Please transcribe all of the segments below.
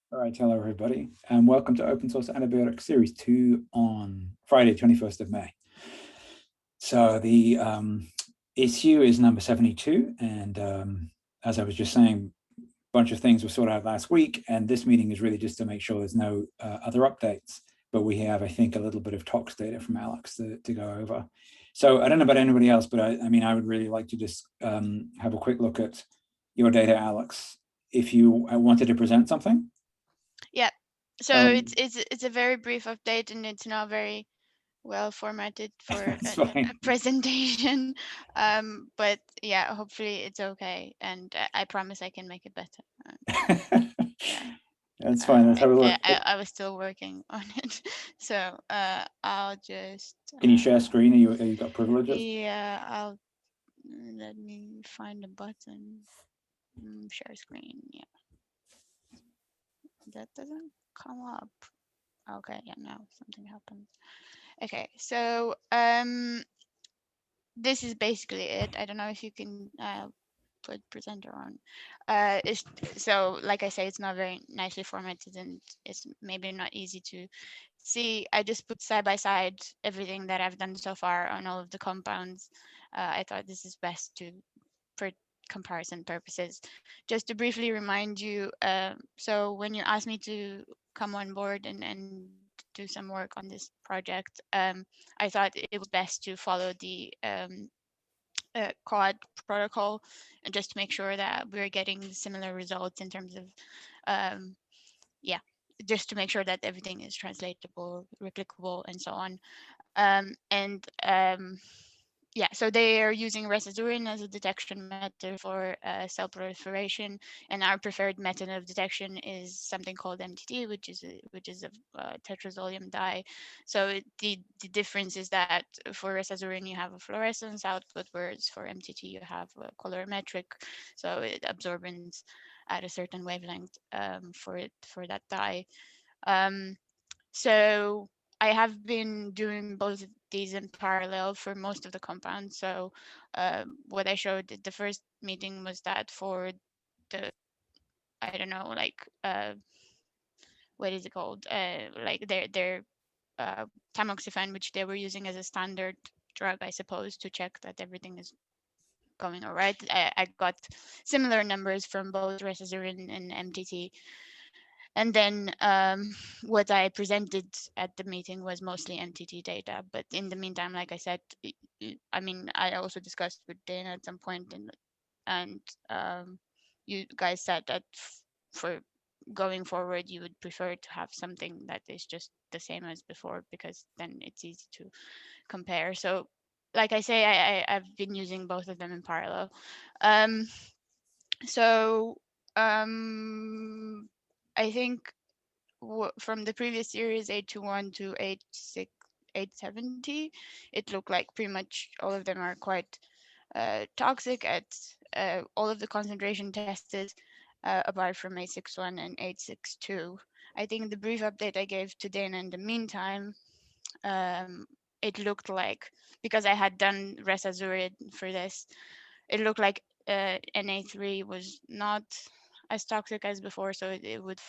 All right, hello everybody, and welcome to Open Source Antibiotics Series 2 on Friday, 21st of May. So the issue is number 72, and as I was just saying, a bunch of things were sorted out last week, and this meeting is really just to make sure there's no other updates, but we have, I think, a little bit of tox data from Alex to go over. So I don't know about anybody else, but I mean, I would really like to just have a quick look at your data, Alex, if you wanted to present something. Yeah, so it's a very brief update, and it's not very well formatted for a presentation. But yeah, hopefully it's okay, and I promise I can make it better. Yeah, that's fine. Let's have a look. I was still working on it, so I'll just. Can you share screen? Are you got privileges? Yeah, I'll let me find a button. Share screen. Yeah, that doesn't come up. Okay, yeah, now something happened. Okay, so this is basically it. I don't know if you can put presenter on. So like I say, it's not very nicely formatted and it's maybe not easy to see. I just put side by side everything that I've done so far on all of the compounds. I thought this is best to for comparison purposes. Just to briefly remind you, so when you asked me to come on board and do some work on this project, I thought it was best to follow the COD protocol, and just to make sure that we're getting similar results in terms of, yeah, just to make sure that everything is translatable, replicable, and so on. Yeah, so they are using resazurin as a detection method for cell proliferation, and our preferred method of detection is something called MTT, which is a tetrazolium dye. So the difference is that for resazurin you have a fluorescence output, whereas for MTT you have a colorimetric, so it absorbance at a certain wavelength for that dye. Um, so I have been doing both of these in parallel for most of the compounds. So what I showed at the first meeting was that for the, I don't know, like what is it called? Like their tamoxifen, which they were using as a standard drug, I suppose, to check that everything is going all right. I got similar numbers from both resazurin and MTT. And then what I presented at the meeting was mostly MTT data. But in the meantime, like I said, I mean, I also discussed with Dana at some point, and you guys said that for going forward, you would prefer to have something that is just the same as before, because then it's easy to compare. So, like I say, I've been using both of them in parallel. Um, so I think from the previous series 821 to 870, it looked like pretty much all of them are quite toxic at all of the concentration tested, apart from 861 and 862. I think the brief update I gave to Dana in the meantime, it looked like, because I had done resazurid for this, it looked like Na3 was not as toxic as before, so it would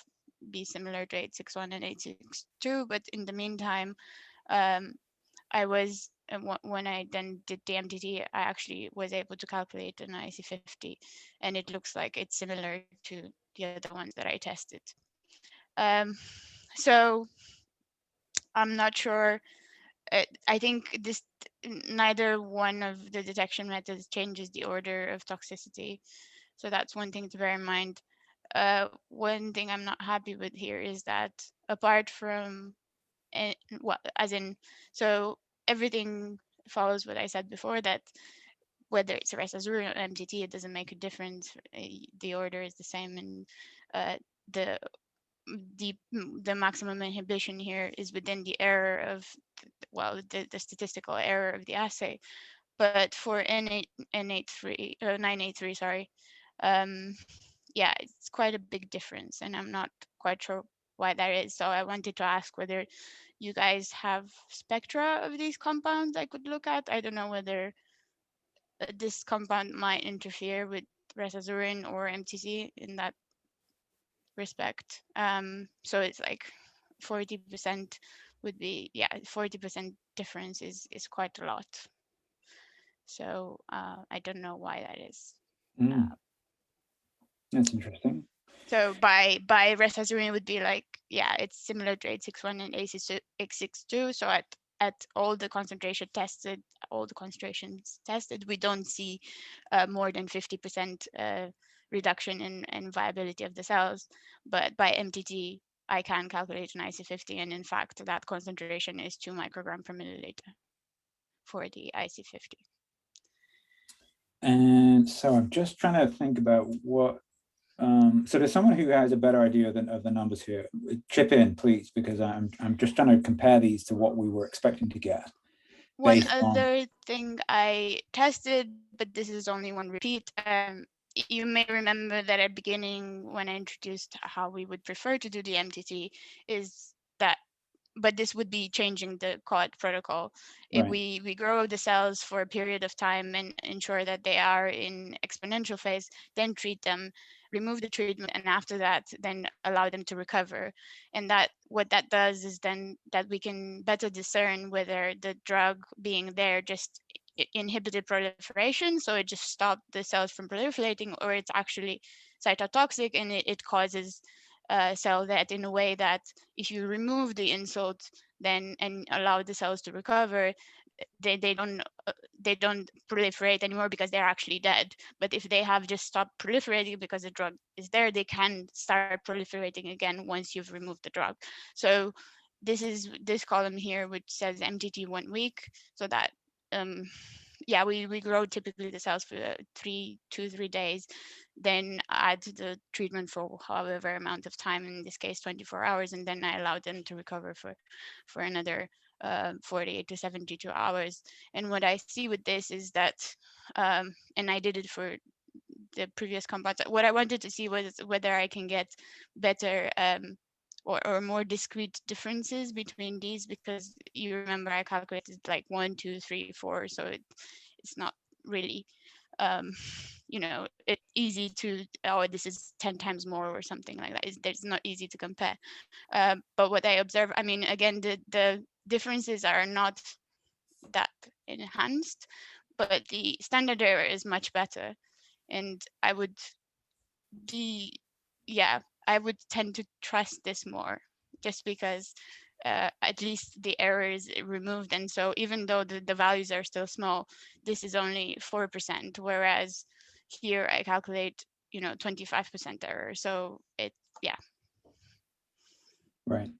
be similar to 861 and 862. But in the meantime, um, I was when I then did the MTT, I actually was able to calculate an IC50, and it looks like it's similar to the other ones that I tested. So I'm not sure. I think this neither one of the detection methods changes the order of toxicity, so that's one thing to bear in mind. One thing I'm not happy with here is that apart from, well, as in, so everything follows what I said before, that whether it's resazurin or MTT, it doesn't make a difference. The order is the same, and uh, the the maximum inhibition here is within the error of, well, the statistical error of the assay. But for N83, 983, sorry, um, yeah, it's quite a big difference, and I'm not quite sure why that is. So I wanted to ask whether you guys have spectra of these compounds I could look at. I don't know whether this compound might interfere with resazurin or MTC in that respect. So it's like 40% would be, 40% difference is quite a lot. So I don't know why that is. That's interesting. So by resveratrol would be like, it's similar to 861 and 862. So at all the concentrations tested, we don't see more than 50% reduction in viability of the cells. But by MTT, I can calculate an IC50, and in fact, that concentration is 2 microgram per milliliter for the IC50. And so I'm just trying to think about what. So there's someone who has a better idea of the numbers here. Chip in, please, because I'm just trying to compare these to what we were expecting to get. One other thing I tested, but this is only one repeat. You may remember that at the beginning when I introduced how we would prefer to do the MTT is that, but this would be changing the COD protocol. If we grow the cells for a period of time and ensure that they are in exponential phase, then treat them, remove the treatment, and after that, then allow them to recover. And that what that does is then that we can better discern whether the drug being there just inhibited proliferation, so it just stopped the cells from proliferating, or it's actually cytotoxic and it causes cell death in a way that if you remove the insult then and allow the cells to recover, they don't proliferate anymore because they're actually dead. But if they have just stopped proliferating because the drug is there, they can start proliferating again once you've removed the drug. So this is this column here which says MTT 1 week, so that we grow typically the cells for 2 to 3 days, then add the treatment for however amount of time, in this case 24 hours, and then I allow them to recover for another 48 to 72 hours. And what I see with this is that, and I did it for the previous compounds, what I wanted to see was whether I can get better or more discrete differences between these, because you remember I calculated like 1, 2, 3, 4, so it's not really it's easy to, oh, this is 10 times more or something like that. It's not easy to compare. But what I observe, I mean, again, the differences are not that enhanced, but the standard error is much better. And I would tend to trust this more, just because at least the error is removed. And so even though the values are still small, this is only 4%, whereas here I calculate 25% error. So Right.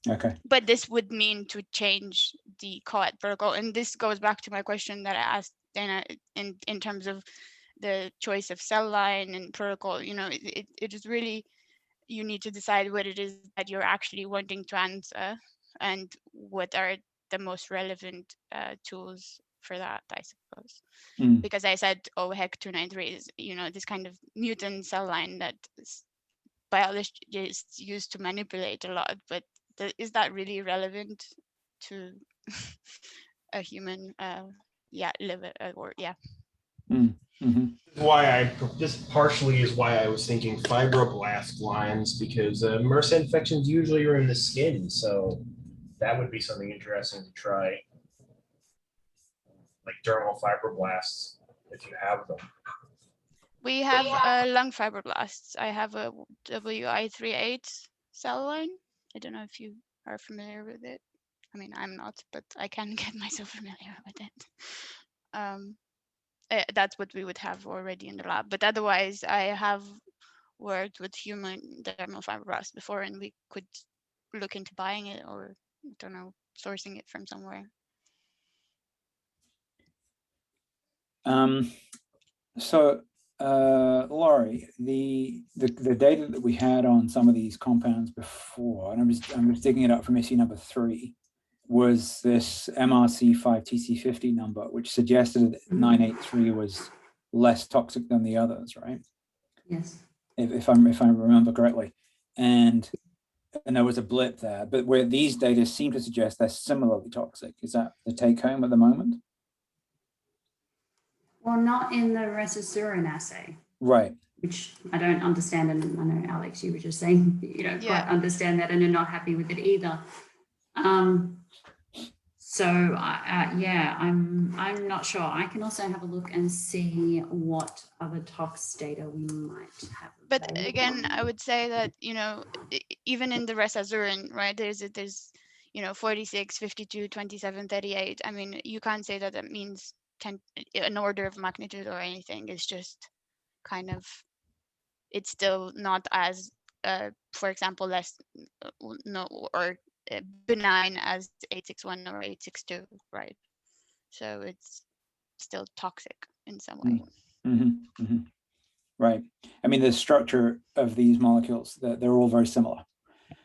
Okay. But this would mean to change the COAT protocol, and this goes back to my question that I asked Dana in terms of the choice of cell line and protocol. It is really, you need to decide what it is that you're actually wanting to answer and what are the most relevant tools for that, I suppose. Because I said, oh, heck, 293 is, this kind of mutant cell line that biologists use to manipulate a lot, but is that really relevant to a human liver or This partially is why I was thinking fibroblast lines, because MRSA infections usually are in the skin, so that would be something interesting to try, like dermal fibroblasts, if you have them. We have lung fibroblasts. I have a WI38 cell line. I don't know if you are familiar with it. I mean, I'm not, but I can get myself familiar with it. That's what we would have already in the lab. But otherwise, I have worked with human dermal fibroblasts before, and we could look into buying it or, I don't know, sourcing it from somewhere. So, Laurie, the data that we had on some of these compounds before, and I'm just digging it up from issue number 3, was this MRC5-TC50 number, which suggested that 983 was less toxic than the others, right? Yes. If I remember correctly, and there was a blip there, but where these data seem to suggest they're similarly toxic. Is that the take home at the moment? Well, not in the resveratrol assay. Right. which I don't understand. And I know, Alex, you were just saying that you don't quite understand that and you're not happy with it either. So yeah, I'm not sure. I can also have a look and see what other tox data we might have. But again, I would say that, you know, even in the Resazurin, right, there's 46, 52, 27, 38. I mean, you can't say that that means 10, an order of magnitude or anything. It's just kind of, it's still not as, for example, less benign as 861 or 862, right? So it's still toxic in some way. Right. I mean, the structure of these molecules, they're all very similar.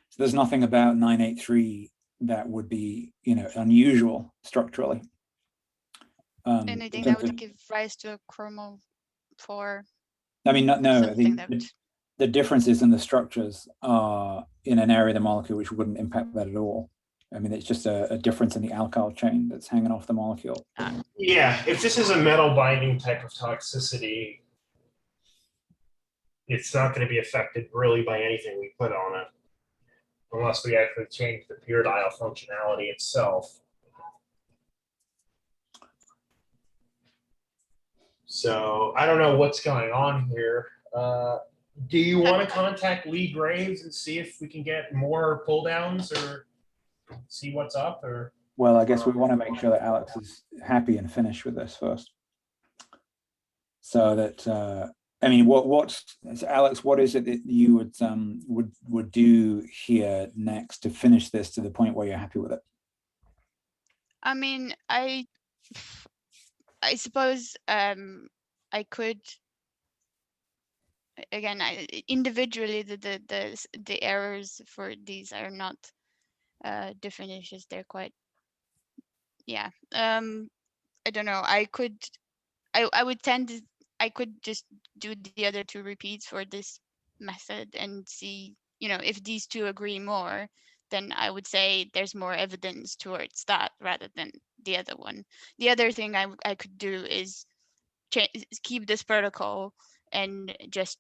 So there's nothing about 983 that would be, unusual structurally. Anything that would give rise to a chromo 4. I mean, no. The differences in the structures are in an area of the molecule which wouldn't impact that at all. I mean, it's just a difference in the alkyl chain that's hanging off the molecule. Yeah, if this is a metal binding type of toxicity, it's not going to be affected really by anything we put on it, unless we actually change the pyridyl functionality itself. So I don't know what's going on here. Do you want to contact Lee Graves and see if we can get more pull downs or see what's up? Or well, I guess we want to make sure that Alex is happy and finished with this first. So that I mean, Alex? What is it that you would do here next to finish this to the point where you're happy with it? I mean, I suppose I could. Again, individually, the errors for these are not definitions. They're quite, yeah. I don't know. I could just do the other two repeats for this method and see, if these two agree more, then I would say there's more evidence towards that rather than the other one. The other thing I could do is keep this protocol and just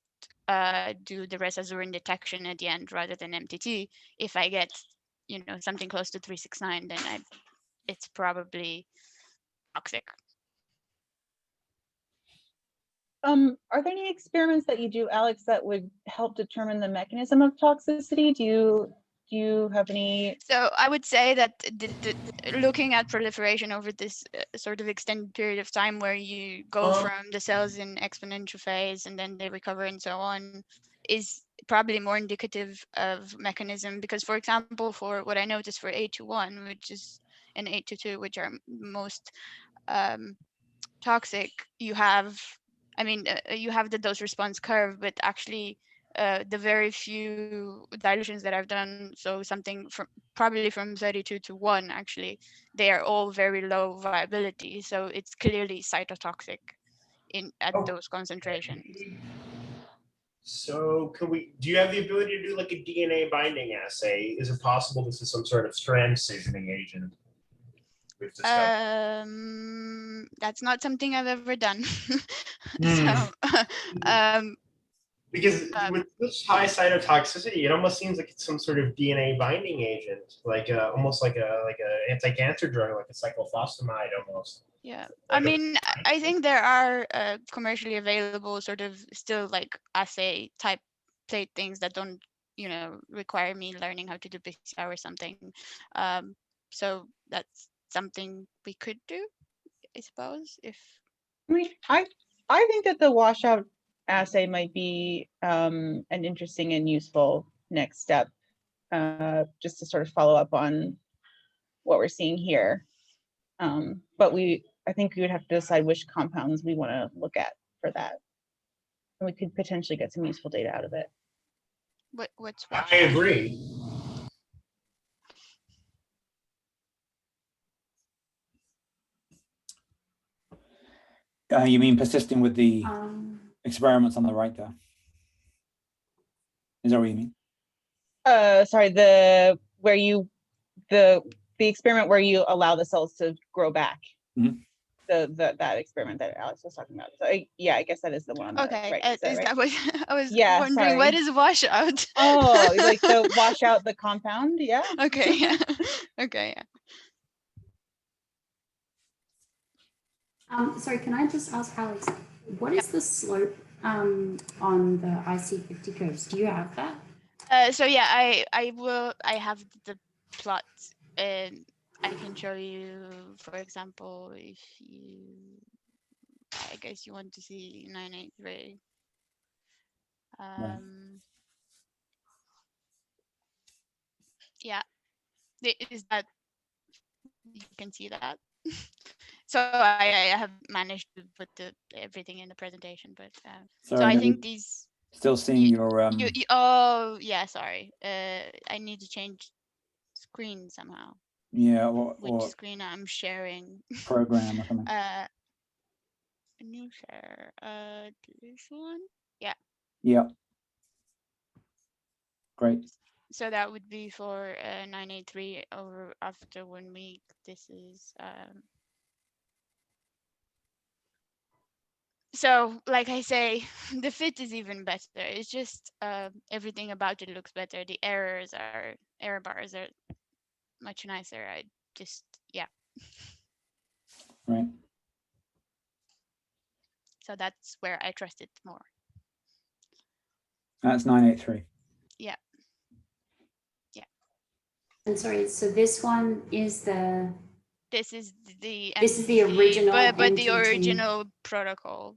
do the Resazurin detection at the end rather than MTT. If I get, something close to 369, then it's probably toxic. Are there any experiments that you do, Alex, that would help determine the mechanism of toxicity? Do you have any? So I would say that looking at proliferation over this sort of extended period of time where you go from the cells in exponential phase and then they recover and so on is probably more indicative of mechanism. Because, for example, for what I noticed for 821, which is and 822, which are most toxic, you have the dose response curve, but actually the very few dilutions that I've done, so something probably from 32 to 1, actually, they are all very low viability. So it's clearly cytotoxic at those concentrations. So do you have the ability to do like a DNA binding assay? Is it possible this is some sort of strand scissioning agent? That's not something I've ever done. Because with this high cytotoxicity, it almost seems like it's some sort of DNA binding agent, like almost like a anti-cancer drug, like a cyclophosphamide almost. Yeah, I mean, I think there are commercially available sort of still like assay type plate things that don't, require me learning how to do PCR or something. So that's something we could do, I suppose. I think that the washout assay might be an interesting and useful next step, just to sort of follow up on what we're seeing here. But I think we would have to decide which compounds we want to look at for that. And we could potentially get some useful data out of it. What's I agree. You mean persisting with the experiments on the right there? Is that what you mean? Sorry, the experiment where you allow the cells to grow back. Mm-hmm. So that experiment that Alex was talking about. So yeah, I guess that is the one on the Okay, right. is Right? that what I was Yeah, wondering? What sorry. is washout? Oh, like the wash out the compound, yeah. Okay, yeah. Okay, yeah. Sorry, can I just ask Alex, what is the slope on the IC50 curves? Do you have that? So yeah, I have the plot, and I can show you, for example, if you, I guess you want to see 983. Right. Yeah, is that, you can see that. So I have managed to put everything in the presentation, but so Sorry, I no, think these, still seeing your oh yeah, sorry, I need to change screen somehow. yeah, Which or screen I'm sharing? program or something. New share, this one, yeah. Yeah. Great. So that would be for 983 over after 1 week. This is so like I say, the fit is even better. It's just everything about it looks better. The error bars are much nicer. I just, yeah. Right. So that's where I trust it more. That's 983. Yeah. Yeah. And sorry, so this one is This is the this is the original but the MTT. original protocol.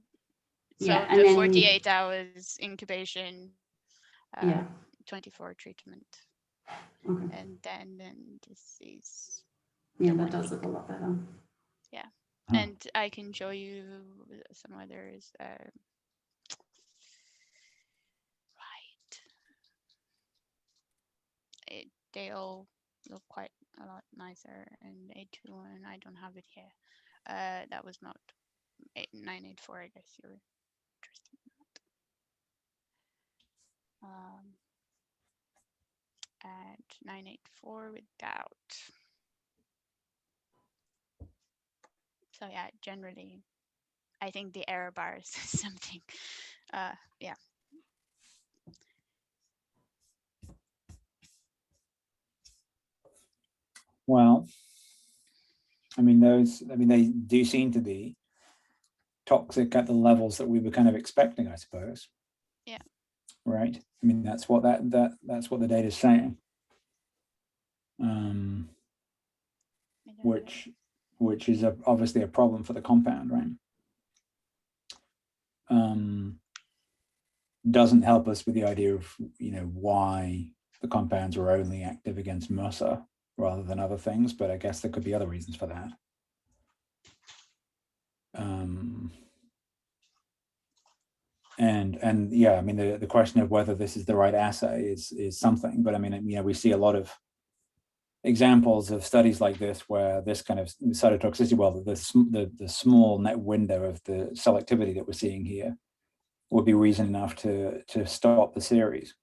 So Yeah, and the then 48 hours incubation, yeah, 24 treatment, okay, and then this is yeah, the that 1 does week. look a lot better. Yeah, Huh. and I can show you some others. Right, they all look quite a lot nicer. And 821, I don't have it here. That was not 984. I guess you're interested in that. And 984 without. So yeah, generally, I think the error bars is something. Yeah. Well, I mean, they do seem to be toxic at the levels that we were kind of expecting, I suppose. Yeah. Right. I mean, that's what that's what the data is saying. Which is obviously a problem for the compound, right? Doesn't help us with the idea of, why the compounds were only active against MRSA rather than other things, but I guess there could be other reasons for that. And yeah, I mean, the question of whether this is the right assay is something, but I mean, we see a lot of examples of studies like this where this kind of cytotoxicity, well, the small net window of the selectivity that we're seeing here would be reason enough to stop the series,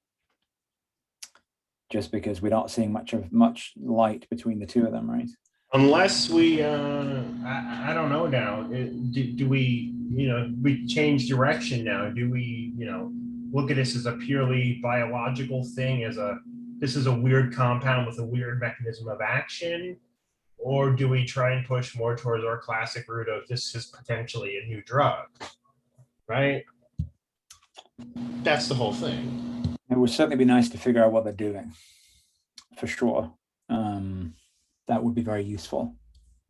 just because we're not seeing much light between the two of them, right? Unless we, I don't know now. Do we, we change direction now? Do we, look at this as a purely biological thing, this is a weird compound with a weird mechanism of action? Or do we try and push more towards our classic route of this is potentially a new drug, right? That's the whole thing. It would certainly be nice to figure out what they're doing, for sure. That would be very useful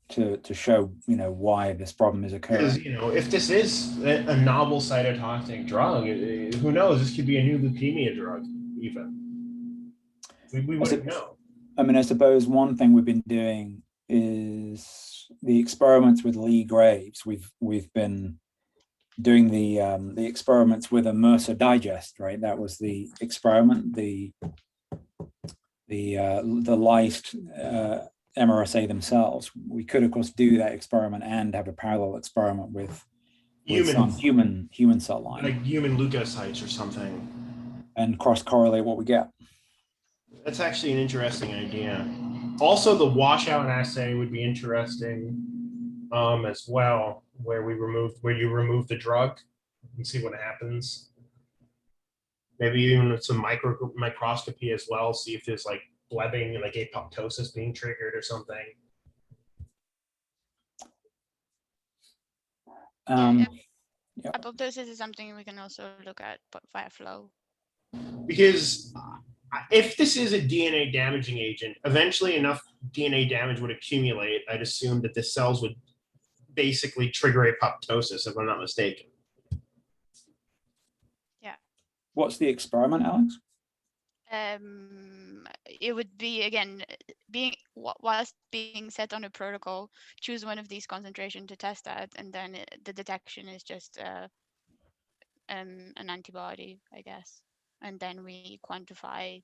to show, why this problem is occurring. Because, if this is a novel cytotoxic drug, who knows? This could be a new leukemia drug, even. We wouldn't know. I mean, I suppose one thing we've been doing is the experiments with Lee Graves. We've been doing the experiments with a MRSA digest, right? That was the experiment, the lysed MRSA themselves. We could, of course, do that experiment and have a parallel experiment with some human cell line, like human leukocytes or something, and cross-correlate what we get. That's actually an interesting idea. Also, the washout assay would be interesting. as well, where you remove the drug and see what happens. Maybe even with some microscopy as well, see if there's like blebbing, like apoptosis being triggered or something. Yeah. Apoptosis is something we can also look at via flow. Because if this is a DNA damaging agent, eventually enough DNA damage would accumulate. I'd assume that the cells would basically trigger apoptosis, if I'm not mistaken. Yeah. What's the experiment, Alex? It would be, again, whilst being set on a protocol, choose one of these concentration to test at, and then the detection is just an antibody, I guess. And then we quantify,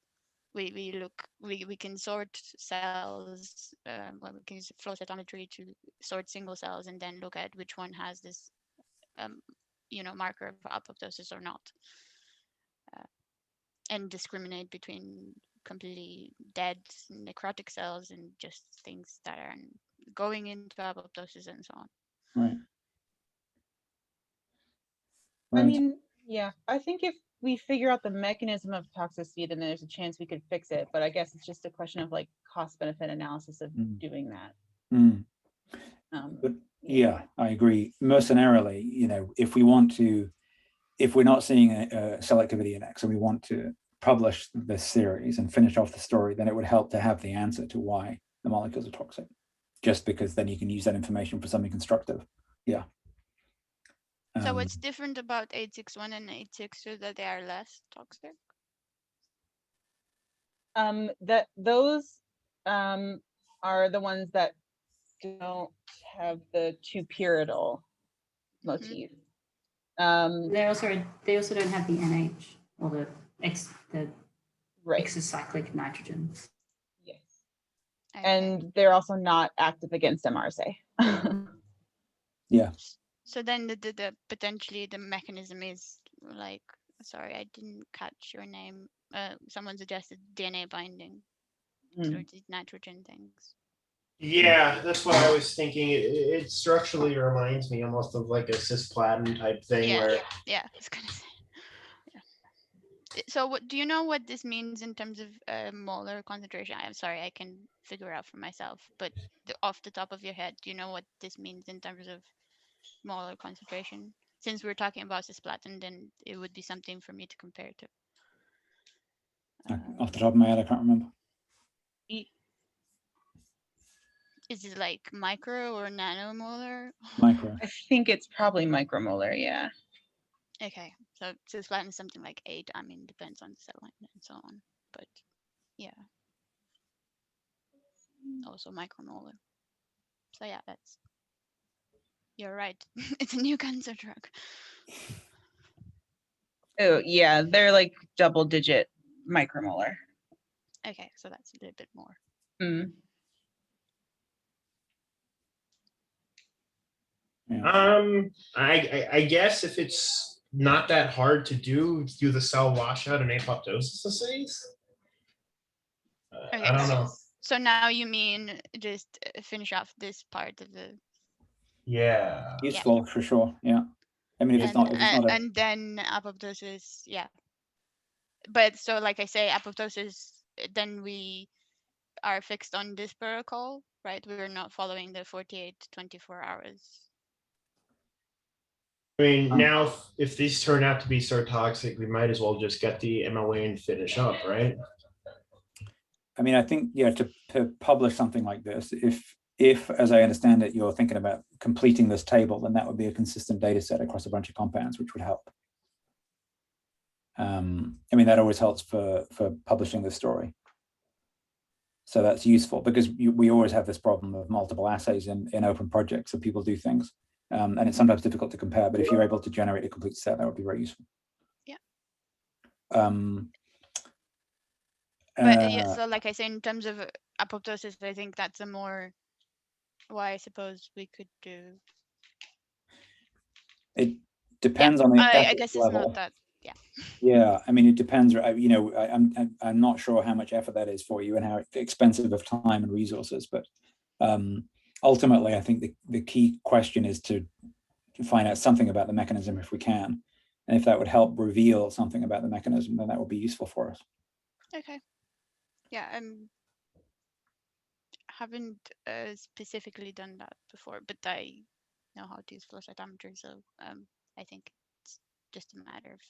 we can sort cells, well, we can use flow cytometry to sort single cells and then look at which one has this, marker of apoptosis or not. And discriminate between completely dead necrotic cells and just things that are going into apoptosis and so on. Right. I mean, yeah, I think if we figure out the mechanism of toxicity, then there's a chance we could fix it. But I guess it's just a question of like cost benefit analysis of doing that. But yeah, I agree. Mercenarily, if we're not seeing a cell activity index and we want to publish this series and finish off the story, then it would help to have the answer to why the molecules are toxic, just because then you can use that information for something constructive. Yeah. So what's different about 861 and 862 that they are less toxic? Those are the ones that don't have the 2-pyridyl motif. They also don't have the NH or the right. exocyclic nitrogen. Yes. Okay. And they're also not active against MRSA. Yeah. So then the potentially the mechanism is like, sorry, I didn't catch your name. Someone suggested DNA binding through these nitrogen things. Yeah, that's what I was thinking. It structurally reminds me almost of like a cisplatin type thing. Yeah, where yeah, I was gonna say. Yeah. So what do you know what this means in terms of molar concentration? I'm sorry, I can figure out for myself, but off the top of your head, do you know what this means in terms of molar concentration? Since we're talking about cisplatin, then it would be something for me to compare to. Off the top of my head, I can't remember. Is it like micro or nanomolar? Micro. I think it's probably micromolar, yeah. Okay, so cisplatin is something like 8. I mean, depends on the cell line and so on, but yeah, also micromolar. So yeah, you're right. It's a new cancer drug. Oh yeah, they're like double-digit micromolar. Okay, so that's a little bit more. Yeah. I guess if it's not that hard to do the cell washout and apoptosis assays. Okay, I don't know. So now you mean just finish off this part of the. Yeah. Useful for sure. Yeah. I mean, if it's not and then apoptosis, yeah. But so, like I say, apoptosis, then we are fixed on this protocol, right? We're not following the 48 to 24 hours. I mean, now if these turn out to be so toxic, we might as well just get the MOA and finish up, right? I mean, I think, yeah, to publish something like this, if, as I understand it, you're thinking about completing this table, then that would be a consistent data set across a bunch of compounds, which would help. I mean, that always helps for publishing the story. So that's useful because we always have this problem of multiple assays in open projects, so people do things. And it's sometimes difficult to compare, but if you're able to generate a complete set, that would be very useful. Yeah. But yeah, so like I say, in terms of apoptosis, I think that's a more, I suppose we could do. It depends on the I guess it's level. not that. Yeah. Yeah, I mean, it depends. I'm not sure how much effort that is for you and how expensive of time and resources, but ultimately, I think the key question is to find out something about the mechanism if we can. And if that would help reveal something about the mechanism, then that would be useful for us. Okay. Yeah, haven't specifically done that before, but I know how to use flow cytometry, so I think it's just a matter of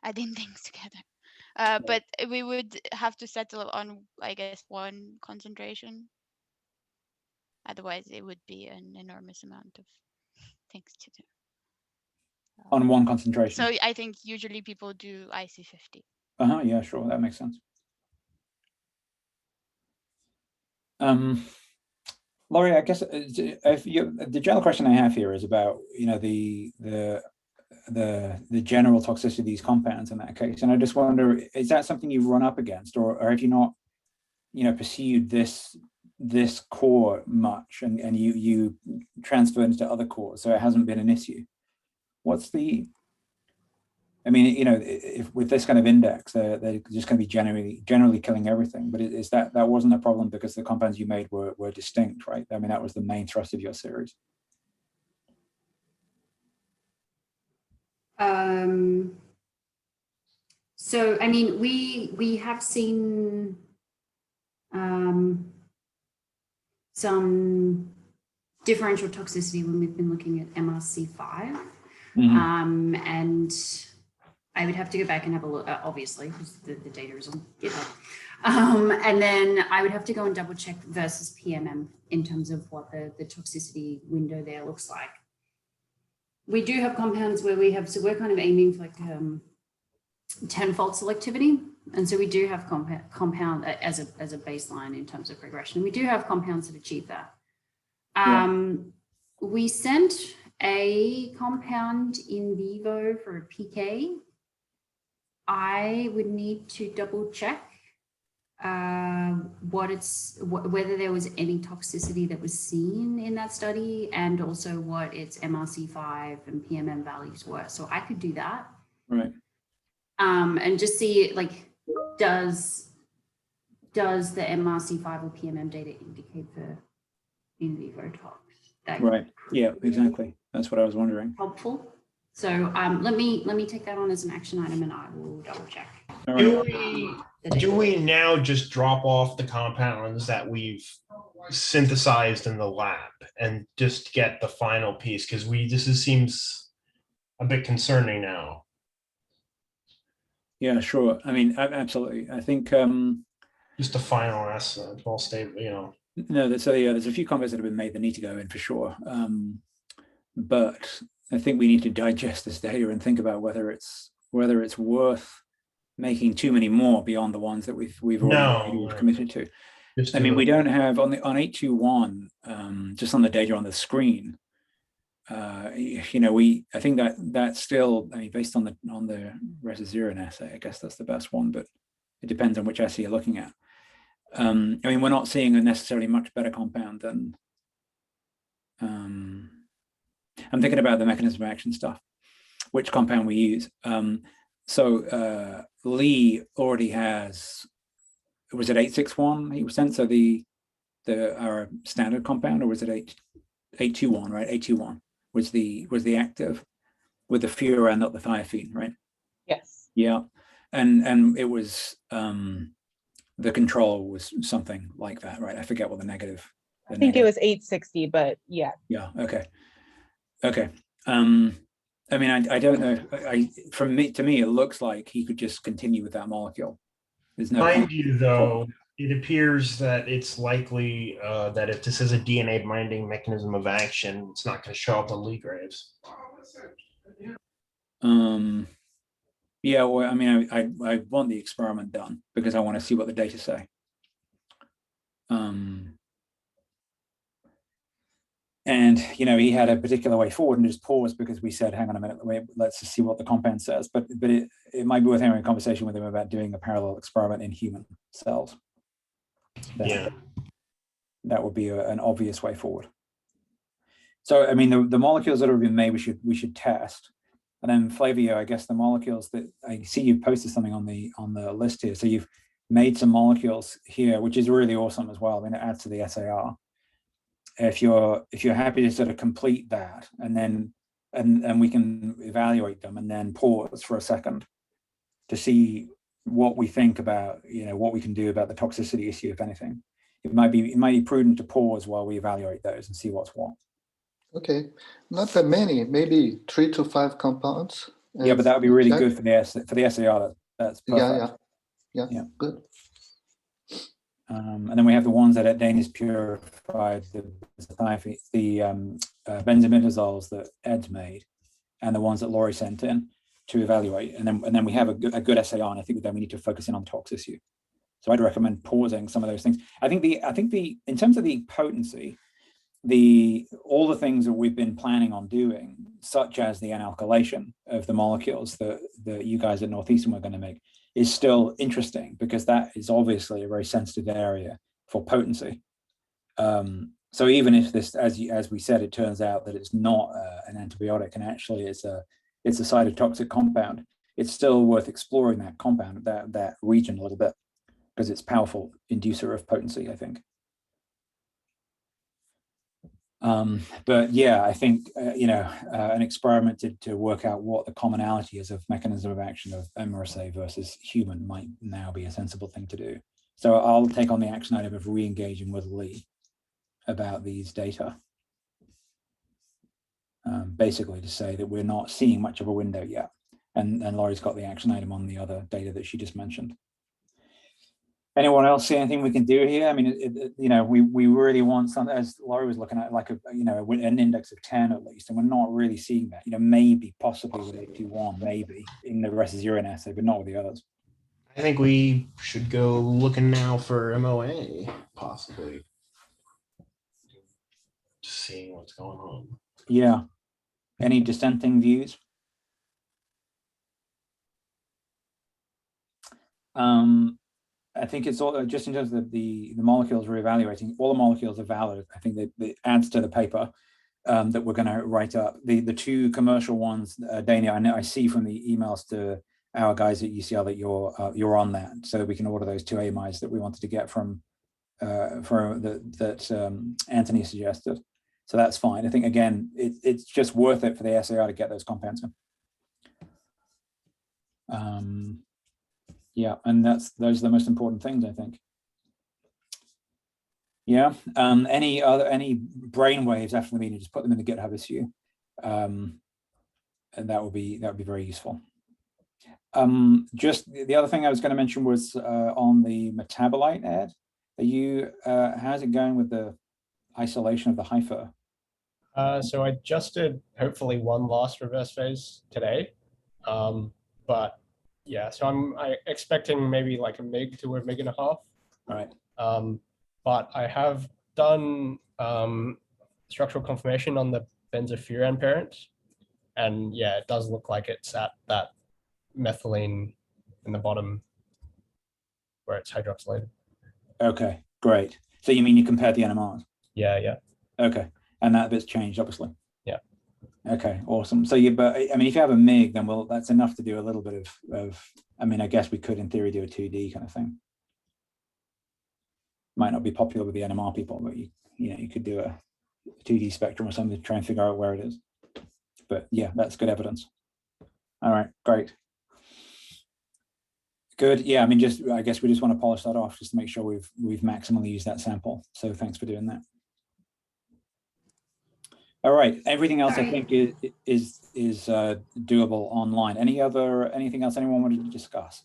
adding things together. But we would have to settle on, I guess, one concentration. Otherwise, it would be an enormous amount of things to do. On one concentration. So I think usually people do IC50. Yeah, sure, that makes sense. Laurie, I guess the general question I have here is about, you know, the general toxicity of these compounds in that case, and I just wonder, is that something you've run up against, or have you not, you know, pursued this core much, and you transferred into other cores, so it hasn't been an issue? What's the, I mean, you know, if with this kind of index, they're just going to be generally killing everything. But is that wasn't a problem because the compounds you made were distinct, right? I mean, that was the main thrust of your series. So, I mean, we have seen some differential toxicity when we've been looking at MRC5. And I would have to go back and have a look, obviously, because the data is on GitHub. And then I would have to go and double check versus PMM in terms of what the toxicity window there looks like. We do have compounds where we have, so we're kind of aiming for like 10-fold selectivity. And so we do have compound as a baseline in terms of progression. We do have compounds that achieve that. We sent a compound in vivo for a PK. I would need to double check whether there was any toxicity that was seen in that study, and also what its MRC5 and PMM values were. So I could do that. Right. And just see, like, does the MRC5 or PMM data indicate the in vivo tox? Right. Yeah, exactly. That's what I was wondering. Helpful. So let me take that on as an action item, and I will double check. Do we now just drop off the compounds that we've synthesized in the lab and just get the final piece? Because this seems a bit concerning now. Yeah, sure. I mean, absolutely. I think just a final estimate, all stable, you know. No, there's a few comments that have been made that need to go in for sure. But I think we need to digest this data and think about whether it's worth making too many more beyond the ones that we've already committed to. I mean, we don't have on 821, just on the data on the screen. You know, I think that's still, I mean, based on the Residurin assay, I guess that's the best one, but it depends on which assay you're looking at. I mean, we're not seeing a necessarily much better compound than, I'm thinking about the mechanism of action stuff, which compound we use. So Lee already has, was it 861 he was sent? So our standard compound, or was it 821, right? 821 was the active with the furan, not the thiophene, right? Yes. Yeah. And it was, the control was something like that, right? I forget what the negative. I think it was 860, but yeah. Yeah. Okay. I mean, I don't know. To me, it looks like he could just continue with that molecule. There's no. Mind you, though, it appears that it's likely that if this is a DNA binding mechanism of action, it's not going to show up on Lee graves. Yeah, well, I mean, I want the experiment done because I want to see what the data say. And, you know, he had a particular way forward and just paused because we said, hang on a minute, let's just see what the compound says. But it might be worth having a conversation with him about doing a parallel experiment in human cells. That would be an obvious way forward. So, I mean, the molecules that have been made, we should test. And then Flavio, I guess the molecules that I see you've posted something on the list here. So you've made some molecules here, which is really awesome as well. I mean, it adds to the SAR. if you're happy to sort of complete that, and then and we can evaluate them and then pause for a second to see what we think about, what we can do about the toxicity issue, if anything. It might be prudent to pause while we evaluate those and see what's what. Okay, not that many, maybe 3 to 5 compounds. Yeah, but that would be really good for the SAR. That's perfect. Yeah, good. And then we have the ones that Dana's purified, the benzimidazoles that Ed's made, and the ones that Laurie sent in to evaluate. And then we have a good SAR, and I think that we need to focus in on tox issue. So I'd recommend pausing some of those things. I think in terms of the potency, all the things that we've been planning on doing, such as the analkylation of the molecules that you guys at Northeastern were going to make, is still interesting, because that is obviously a very sensitive area for potency. So even if this, as we said, it turns out that it's not an antibiotic and actually it's a cytotoxic compound, it's still worth exploring that compound, that region a little bit, because it's a powerful inducer of potency, I think. But yeah, I think an experiment to work out what the commonality is of mechanism of action of MRSA versus human might now be a sensible thing to do. So I'll take on the action item of re-engaging with Lee about these data, basically to say that we're not seeing much of a window yet, and Laurie's got the action item on the other data that she just mentioned. Anyone else see anything we can do here? I mean, we really want something, as Laurie was looking at, like an index of 10 at least, and we're not really seeing that. Maybe possibly with 821, maybe in the resisurine assay, but not with the others. I think we should go looking now for MOA, possibly. Just seeing what's going on. Yeah. Any dissenting views? I think it's all just in terms of the molecules we're evaluating. All the molecules are valid. I think that it adds to the paper that we're going to write up. The two commercial ones, Dana, I see from the emails to our guys at UCL that you're on that, so we can order those 2 AMIs that we wanted to get from Anthony suggested. So that's fine. I think again, it's just worth it for the SAR to get those compounds in. Yeah, and those are the most important things, I think. Yeah. Any brain waves after the meeting, just put them in the GitHub issue, and that would be very useful. Just the other thing I was going to mention was on the metabolite, Ed. How's it going with the isolation of the hypha? So I just did hopefully one last reverse phase today, but yeah, so I'm expecting maybe like a mig to a mig and a half. Right. But I have done structural confirmation on the benzofuran parent, and yeah, it does look like it's at that methylene in the bottom where it's hydroxylated. Okay, great. So you mean you compared the NMRs? Yeah. Okay, and that bit's changed, obviously. Yeah. Okay, awesome. So but I mean, if you have a MIG, then that's enough to do a little bit of. I mean, I guess we could, in theory, do a 2D kind of thing. Might not be popular with the NMR people, but you could do a 2D spectrum or something to try and figure out where it is. But yeah, that's good evidence. All right, great. Good. Yeah, I mean, I guess we just want to polish that off just to make sure we've maximally used that sample. So thanks for doing that. All right. Everything else, I think, is doable online. Anything else anyone wanted to discuss?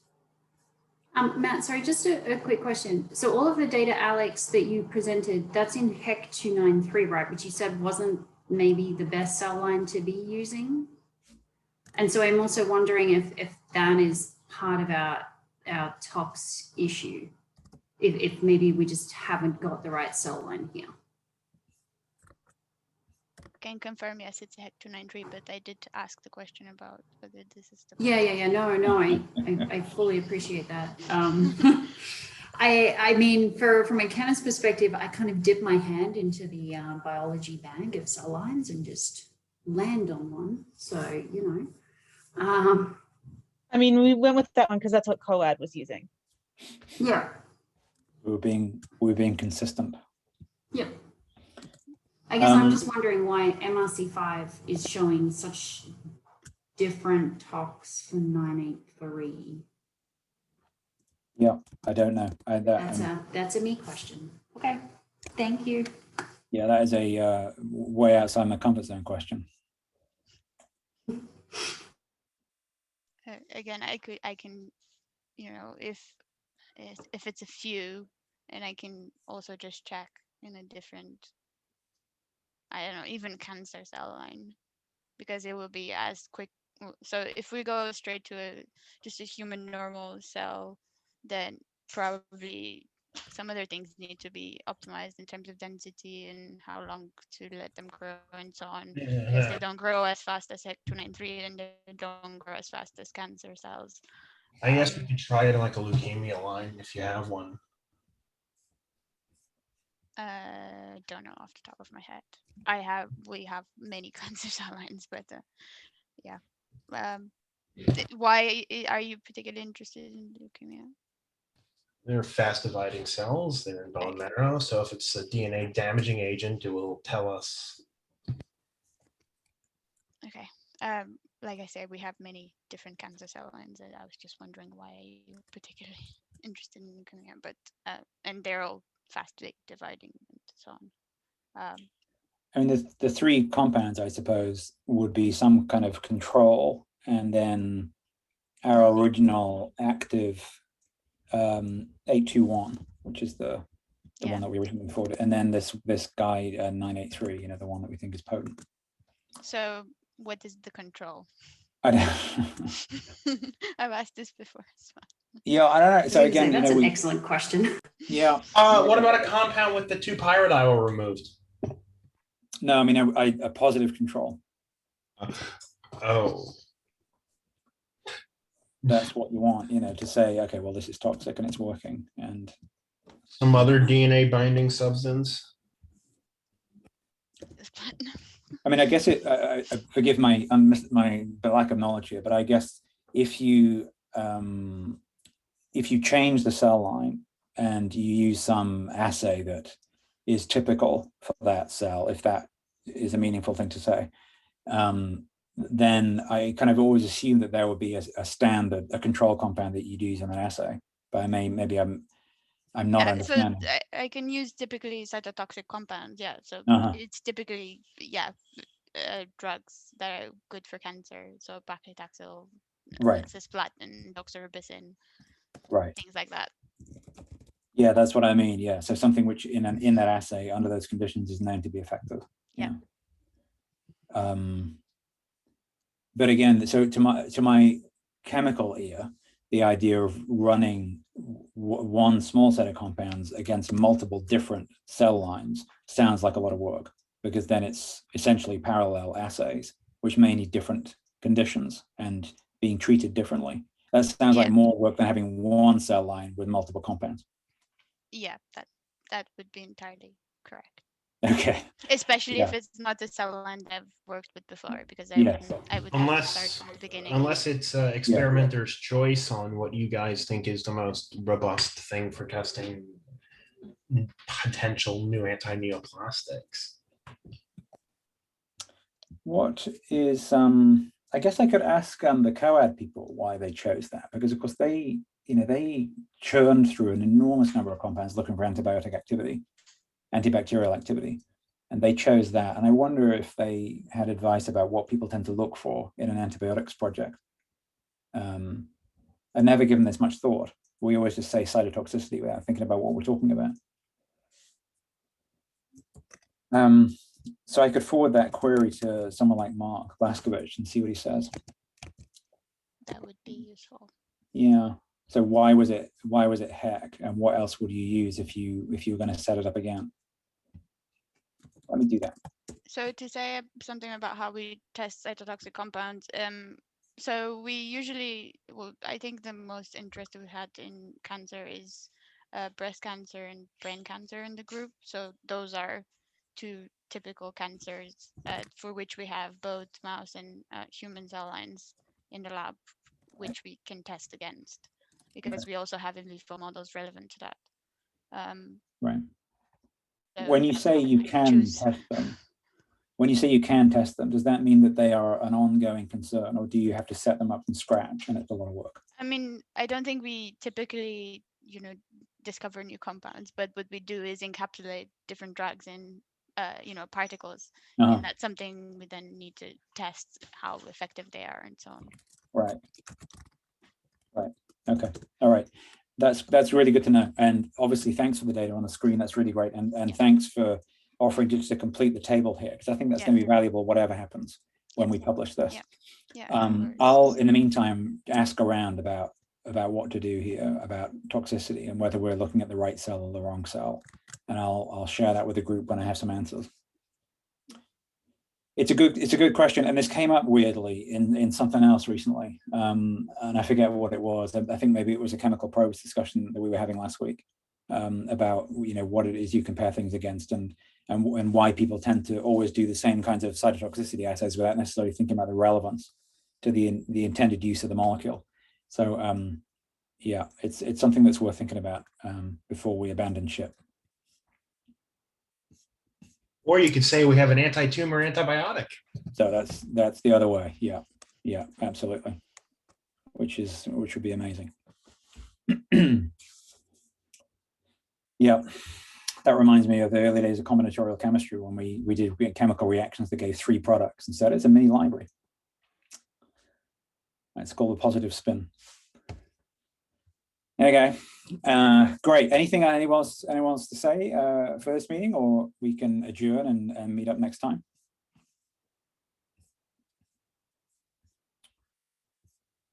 Matt, sorry, just a quick question. So all of the data, Alex, that you presented, that's in HEC 293, right? Which you said wasn't maybe the best cell line to be using. And so I'm also wondering if that is part of our tox issue, if maybe we just haven't got the right cell line here. Can confirm, yes, it's a HEC 293, but I did ask the question about whether this is the Yeah. No, I fully appreciate that. I mean, from a chemist perspective, I kind of dip my hand into the biology bag of cell lines and just land on one. So, I mean, we went with that one because that's what COAD was using. Yeah. We're being consistent. Yeah. I guess I'm just wondering why MRC5 is showing such different tox for 983. Yeah, I don't know. That's a me question. Okay, thank you. Yeah, that is a way outside my comfort zone question. Again, I can, you know, if it's a few, and I can also just check in a different, I don't know, even cancer cell line, because it will be as quick. So if we go straight to just a human normal cell, then probably some other things need to be optimized in terms of density and how long to let them grow and so on. If they don't grow as fast as HEC293, and they don't grow as fast as cancer cells. I guess we could try it in like a leukemia line if you have one. Don't know off the top of my head. We have many cancer cell lines, but yeah. Why are you particularly interested in leukemia? They're fast dividing cells, they're in bone marrow. So if it's a DNA damaging agent, it will tell us. Okay. Like I said, we have many different cancer cell lines, and I was just wondering why you're particularly interested in leukemia, but and they're all fast dividing and so on. I mean, the three compounds, I suppose, would be some kind of control, and then our original active 821, which is the one that we originally forwarded, and then this guy 983, you know, the one that we think is potent. So what is the control? I don't. I've asked this before as well. Yeah, I don't know. So again, that's an excellent question. Yeah. What about a compound with the 2-pyridyl removed? No, I mean a positive control. Oh. That's what you want, you know, to say, okay, well, this is toxic and it's working. And some other DNA binding substance. I mean, I guess I forgive my lack of knowledge here, but I guess if you change the cell line and you use some assay that is typical for that cell, if that is a meaningful thing to say, then I kind of always assume that there would be a standard, a control compound that you'd use in an assay. But maybe I'm not understanding. So I can use typically cytotoxic compounds. Yeah. So it's typically drugs that are good for cancer. So paclitaxel, right, cisplatin, doxorubicin, right, things like that. Yeah, that's what I mean. Yeah, so something which in that assay under those conditions is known to be effective. Yeah. But again, so to my chemical ear, the idea of running one small set of compounds against multiple different cell lines sounds like a lot of work, because then it's essentially parallel assays, which may need different conditions and being treated differently. That sounds like more work than having one cell line with multiple compounds. Yeah, that would be entirely correct. Okay. Especially if it's not the cell line that I've worked with before, because I would have to start from the beginning. Unless it's experimenter's choice on what you guys think is the most robust thing for testing potential new anti-neoplastics. What is I guess I could ask the COAD people why they chose that, because of course they churned through an enormous number of compounds looking for antibiotic activity, antibacterial activity, and they chose that. And I wonder if they had advice about what people tend to look for in an antibiotics project. I've never given this much thought. We always just say cytotoxicity without thinking about what we're talking about. So I could forward that query to someone like Mark Blaskovich and see what he says. That would be useful. Yeah. So why was it HEC, and what else would you use if you were going to set it up again? Let me do that. So to say something about how we test cytotoxic compounds, so we usually, I think the most interest we've had in cancer is breast cancer and brain cancer in the group. So those are two typical cancers for which we have both mouse and human cell lines in the lab, which we can test against, because we also have in vivo models relevant to that. Right. when you say you can choose. test them, when you say you can test them, does that mean that they are an ongoing concern, or do you have to set them up from scratch and it's a lot of work? I mean, I don't think we typically, discover new compounds, but what we do is encapsulate different drugs in, particles, and that's something we then need to test how effective they are and so on. Right. Okay. All right. That's really good to know. And obviously, thanks for the data on the screen. That's really great. And thanks for offering just to complete the table here, because I think that's going to be valuable whatever happens when we publish this. I'll, in the meantime, ask around about what to do here about toxicity and whether we're looking at the right cell or the wrong cell. And I'll share that with the group when I have some answers. It's a good question, and this came up weirdly in something else recently, and I forget what it was. I think maybe it was a chemical probes discussion that we were having last week about what it is you compare things against, and why people tend to always do the same kinds of cytotoxicity assays without necessarily thinking about the relevance to the intended use of the molecule. So yeah, it's something that's worth thinking about before we abandon ship. Or you could say we have an anti-tumor antibiotic. So that's the other way. Yeah, absolutely. Which would be amazing. Yeah, that reminds me of the early days of combinatorial chemistry when we did chemical reactions that gave 3 products and said it's a mini library. It's called the positive spin. Okay, great. Anything anyone wants to say for this meeting, or we can adjourn and meet up next time?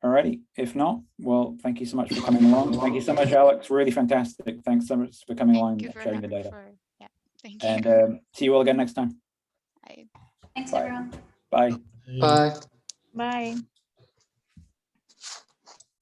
Alrighty, if not, well, thank you so much for coming along. Thank you so much, Alex. Really fantastic. Thanks so much for coming along and sharing the data. Thank you. And see you all again next time. Bye. Thanks, Bye. everyone. Bye. Bye. Bye.